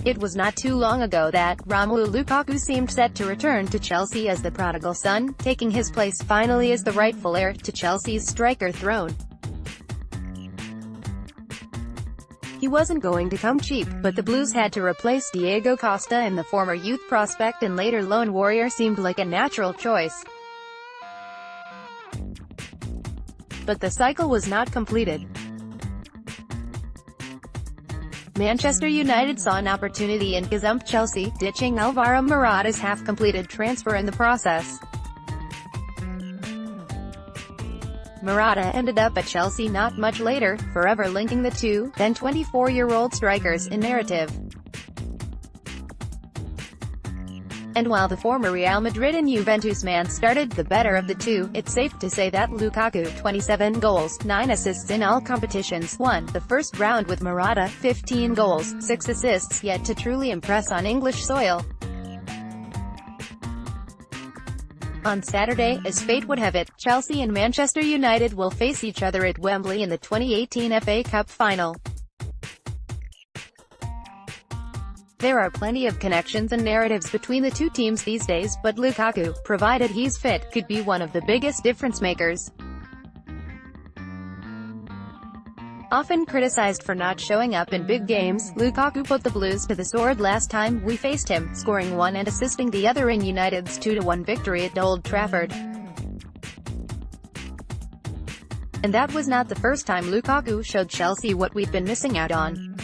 It was not too long ago that Romelu Lukaku seemed set to return to Chelsea as the prodigal son, taking his place finally as the rightful heir to Chelsea's striker throne. He wasn't going to come cheap, but the Blues had to replace Diego Costa, and the former youth prospect and later lone warrior seemed like a natural choice. But the cycle was not completed. Manchester United saw an opportunity and gazumped Chelsea, ditching Álvaro Morata's half-completed transfer in the process. Morata ended up at Chelsea not much later, forever linking the two, then 24-year-old strikers, in narrative. And while the former Real Madrid and Juventus man started the better of the two, it's safe to say that Lukaku, 27 goals, 9 assists in all competitions, won the first round with Morata, 15 goals, 6 assists, yet to truly impress on English soil. On Saturday, as fate would have it, Chelsea and Manchester United will face each other at Wembley in the 2018 FA Cup final. There are plenty of connections and narratives between the two teams these days, but Lukaku, provided he's fit, could be one of the biggest difference-makers. Often criticized for not showing up in big games, Lukaku put the Blues to the sword last time we faced him, scoring one and assisting the other in United's 2-1 victory at Old Trafford. And that was not the first time Lukaku showed Chelsea what we've been missing out on.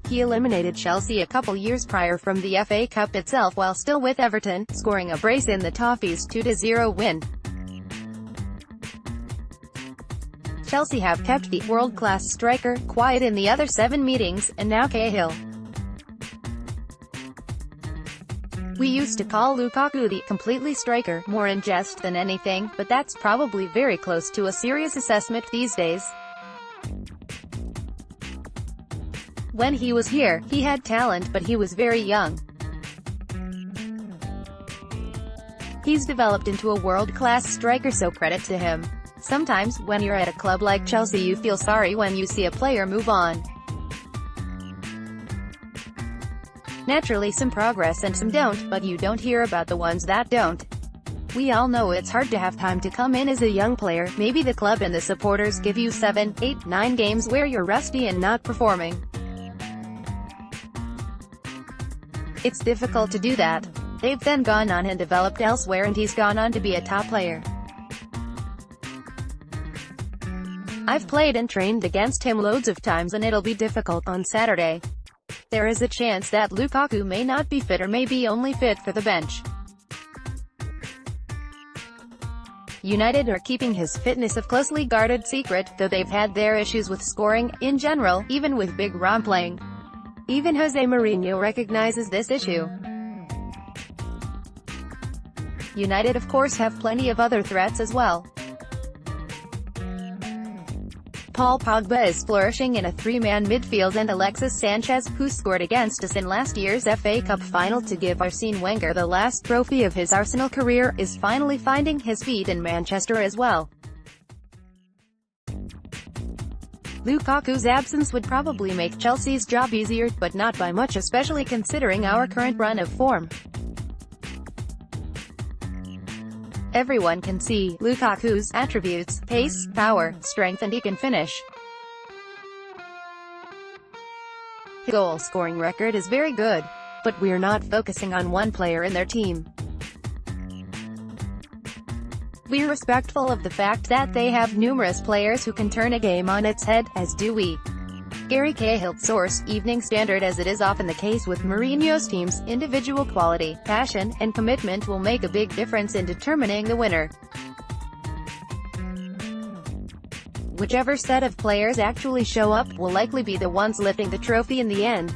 He eliminated Chelsea a couple years prior from the FA Cup itself while still with Everton, scoring a brace in the Toffees' 2-0 win. Chelsea have kept the world-class striker quiet in the other 7 meetings, and now Cahill. We used to call Lukaku the completely striker, more in jest than anything, but that's probably very close to a serious assessment these days. When he was here, he had talent, but he was very young. He's developed into a world-class striker, so credit to him. Sometimes, when you're at a club like Chelsea, you feel sorry when you see a player move on. Naturally, some progress and some don't, but you don't hear about the ones that don't. We all know it's hard to have time to come in as a young player. Maybe the club and the supporters give you 7, 8, 9 games where you're rusty and not performing. It's difficult to do that. They've then gone on and developed elsewhere, and he's gone on to be a top player. I've played and trained against him loads of times, and it'll be difficult on Saturday. There is a chance that Lukaku may not be fit, or may be only fit for the bench. United are keeping his fitness a closely guarded secret, though they've had their issues with scoring, in general, even with Big Rom playing. Even Jose Mourinho recognizes this issue. United of course have plenty of other threats as well. Paul Pogba is flourishing in a 3-man midfield, and Alexis Sanchez, who scored against us in last year's FA Cup final to give Arsene Wenger the last trophy of his Arsenal career, is finally finding his feet in Manchester as well. Lukaku's absence would probably make Chelsea's job easier, but not by much, especially considering our current run of form. Everyone can see Lukaku's attributes: pace, power, strength, and he can finish. His goal-scoring record is very good, but we're not focusing on one player in their team. We're respectful of the fact that they have numerous players who can turn a game on its head, as do we. Gary Cahill, source, Evening Standard. As it is often the case with Mourinho's teams, individual quality, passion, and commitment will make a big difference in determining the winner. Whichever set of players actually show up will likely be the ones lifting the trophy in the end.